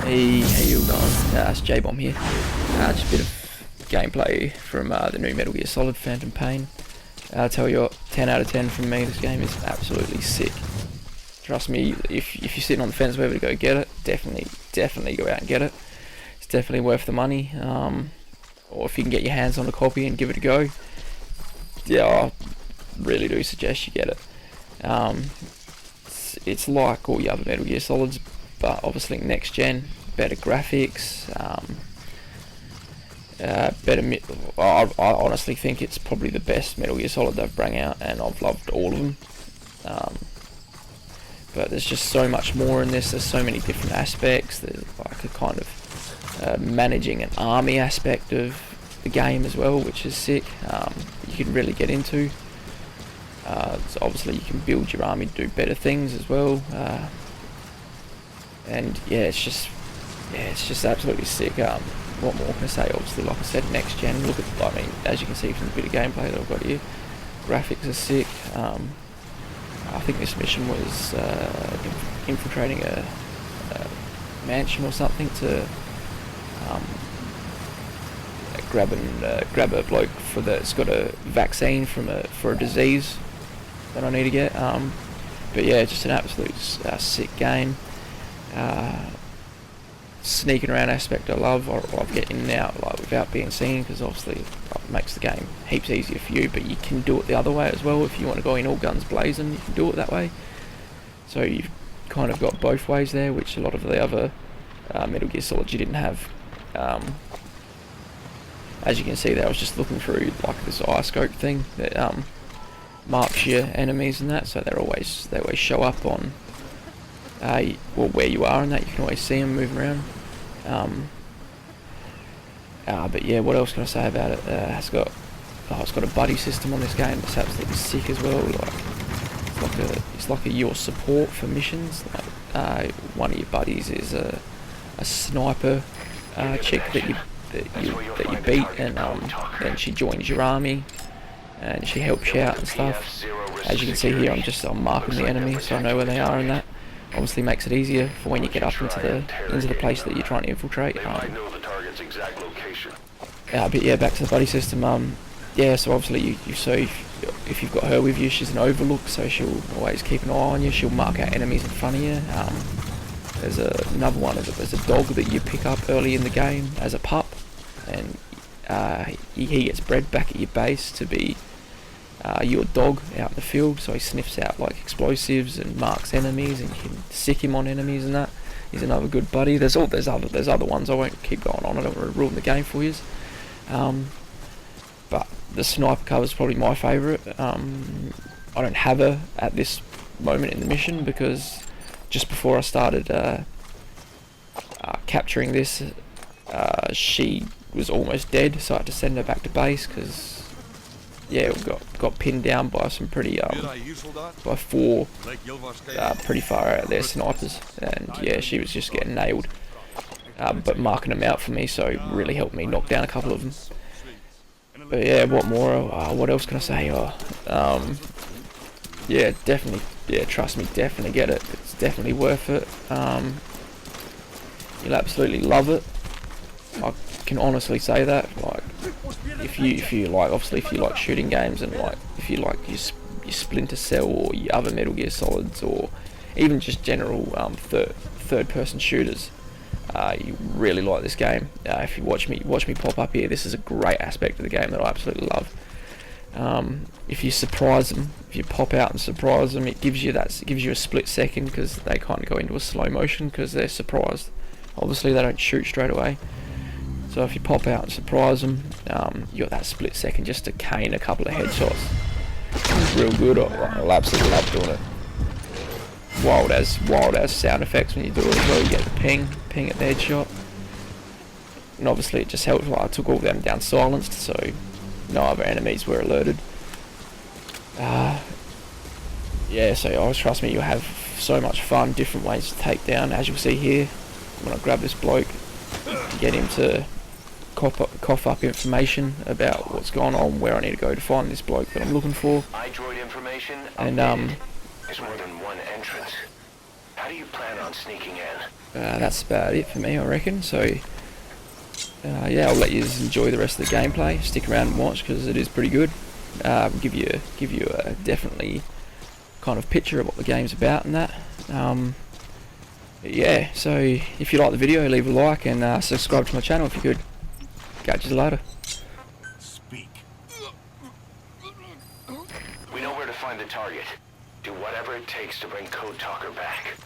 Hey, how you going? It's J-Bomb here. Just a bit of gameplay from the new Metal Gear Solid Phantom Pain. I'll tell you what, 10 out of 10 from me. This game is absolutely sick. Trust me, if you're sitting on the fence whether to go get it, definitely go out and get it. It's definitely worth the money. Or if you can get your hands on a copy and give it a go, yeah, I really do suggest you get it. It's like all the other Metal Gear Solids, but obviously next gen, better graphics, better. I honestly think it's probably the best Metal Gear Solid they've brought out, and I've loved all of them. But there's just so much more in this. There's so many different aspects. There's like a kind of managing an army aspect of the game as well, which is sick. You can really get into. So obviously you can build your army to do better things as well. And yeah, it's just absolutely sick. What more can I say? Obviously, like I said, next gen. Look at, I mean, as you can see from the bit of gameplay that I've got here, graphics are sick. I think this mission was infiltrating a mansion or something to grab a bloke for it's got a vaccine for a disease that I need to get. But yeah, just an absolute sick game. Sneaking around aspect I love. I love getting out like without being seen, because obviously it makes the game heaps easier for you, but you can do it the other way as well. If you want to go in all guns blazing, you can do it that way. So you've kind of got both ways there, which a lot of the other Metal Gear Solid you didn't have. As you can see there, I was just looking through like this eye scope thing that marks your enemies and that, so they always show up on well, where you are and that. You can always see them moving around. But yeah, what else can I say about it? It's got a buddy system on this game that's absolutely sick as well. Like it's like your support for missions. Like one of your buddies is a sniper chick that you beat, and then she joins your army and she helps you out and stuff. As you can see here, I'm marking the enemy so I know where they are, and that obviously makes it easier for when you get up into the place that you're trying to infiltrate. But yeah, back to the buddy system. Yeah, so obviously if you've got her with you, she's an overlook, so she'll always keep an eye on you. She'll mark out enemies in front of you. There's another one. There's a dog that you pick up early in the game as a pup, and he gets bred back at your base to be your dog out in the field, so he sniffs out like explosives and marks enemies, and you can sick him on enemies and that. He's another good buddy. There's other ones. I won't keep going on. I don't want to ruin the game for you. But the sniper cover is probably my favourite. I don't have her at this moment in the mission because just before I started capturing this, she was almost dead, so I had to send her back to base because yeah, we got pinned down by some by four pretty far out there snipers, and yeah, she was just getting nailed. But marking them out for me, so it really helped me knock down a couple of them. But yeah, what more? What else can I say? Yeah, definitely. Yeah, trust me, definitely get it. It's definitely worth it. You'll absolutely love it. I can honestly say that. Like, if you like, obviously, if you like shooting games, and like if you like your Splinter Cell or your other Metal Gear Solids, or even just general third person shooters, you really like this game. If you watch me pop up here, this is a great aspect of the game that I absolutely love. If you surprise them, if you pop out and surprise them, it gives you a split second, because they kind of go into a slow motion because they're surprised. Obviously, they don't shoot straight away. So if you pop out and surprise them, you got that split second just to cane a couple of headshots. It's real good. I absolutely love doing it. Wild as sound effects when you do it as well. You get the ping at the headshot, and obviously it just helps. Like, I took all of them down silenced, so no other enemies were alerted. Yeah, so trust me, you'll have so much fun, different ways to take down. As you'll see here, when I grab this bloke, get him to cough up information about what's going on, where I need to go to find this bloke that I'm looking for. And There's more than one entrance. How do you plan on sneaking in? That's about it for me, I reckon. So, yeah, I'll let you enjoy the rest of the gameplay. Stick around and watch because it is pretty good. Give you a definitely kind of picture of what the game's about and that. Yeah, so if you like the video, leave a like and subscribe to my channel if you could. Catch you later. Speak. We know where to find the target. Do whatever it takes to bring Code Talker back.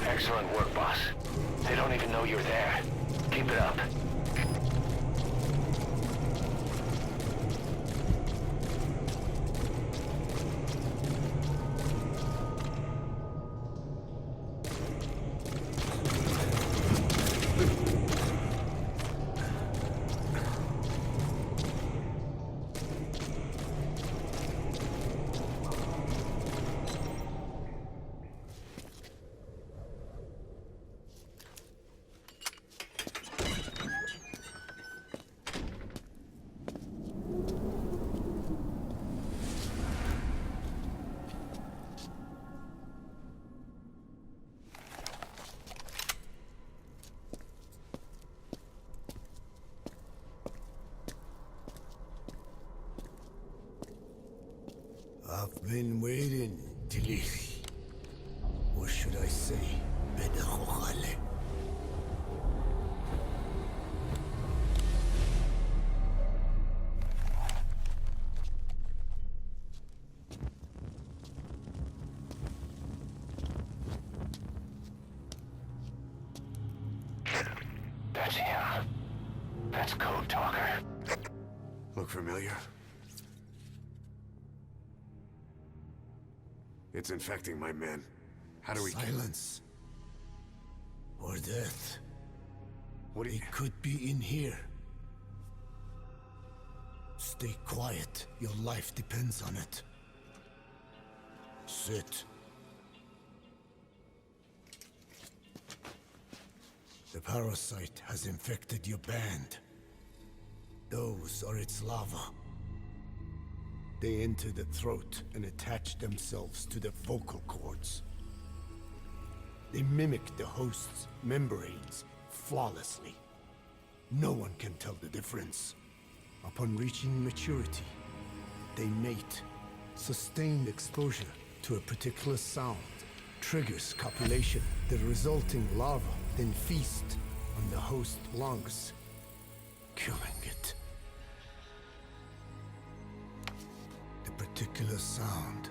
Excellent work, boss. They don't even know you're there. Keep it up. been waiting, Tilich. Or should I say, Bedachochale. That's him. That's Code Talker. Look familiar? It's infecting my men. How do we... Silence. Or death. What do you... It could be in here. Stay quiet. Your life depends on it. Sit. The parasite has infected your band. Those are its larvae. They enter the throat and attach themselves to the vocal cords. They mimic the host's membranes flawlessly. No one can tell the difference. Upon reaching maturity, they mate. Sustained exposure to a particular sound triggers copulation. The resulting larva then feast on the host lungs, killing it. The particular sound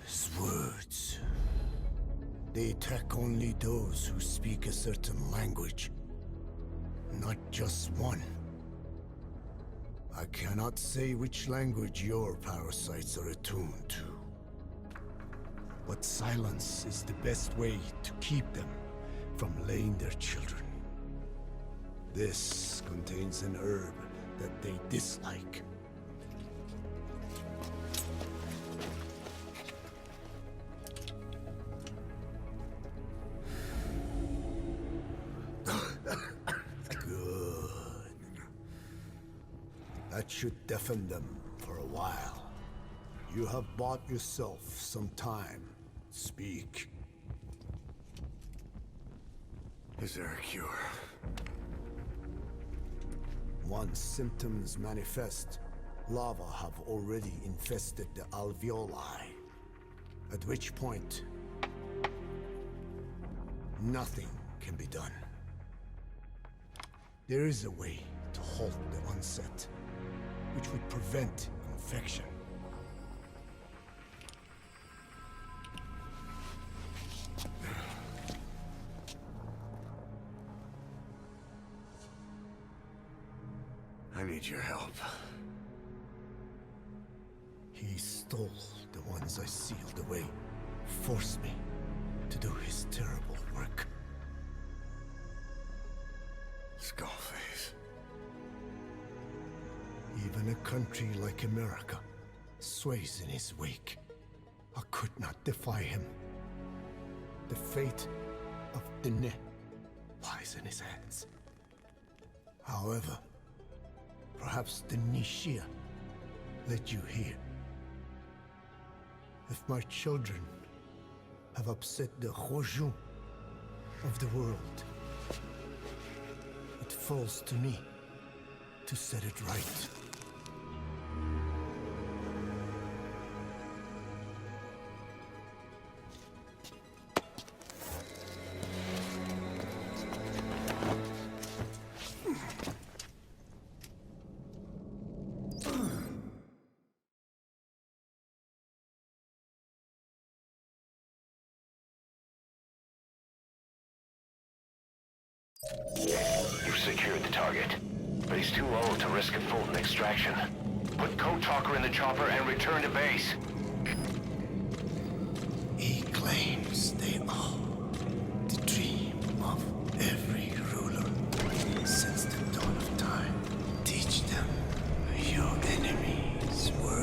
is words. They attack only those who speak a certain language, not just one. I cannot say which language your parasites are attuned to. But silence is the best way to keep them from laying their children. This contains an herb that they dislike. That should deafen them for a while. You have bought yourself some time. Speak. Is there a cure? Once symptoms manifest, larvae have already infested the alveoli. At which point, nothing can be done. There is a way to halt the onset, which would prevent infection. I need your help. He stole the ones I sealed away, forced me to do his terrible work. Skullface. Even a country like America sways in his wake. I could not defy him. The fate of Diné lies in his hands. However, perhaps the Nishia led you here. If my children have upset the Rojun of the world, it falls to me to set it right. You've secured the target, but he's too old to risk a Fulton extraction. Put Code Talker in the chopper and return to base. He claimed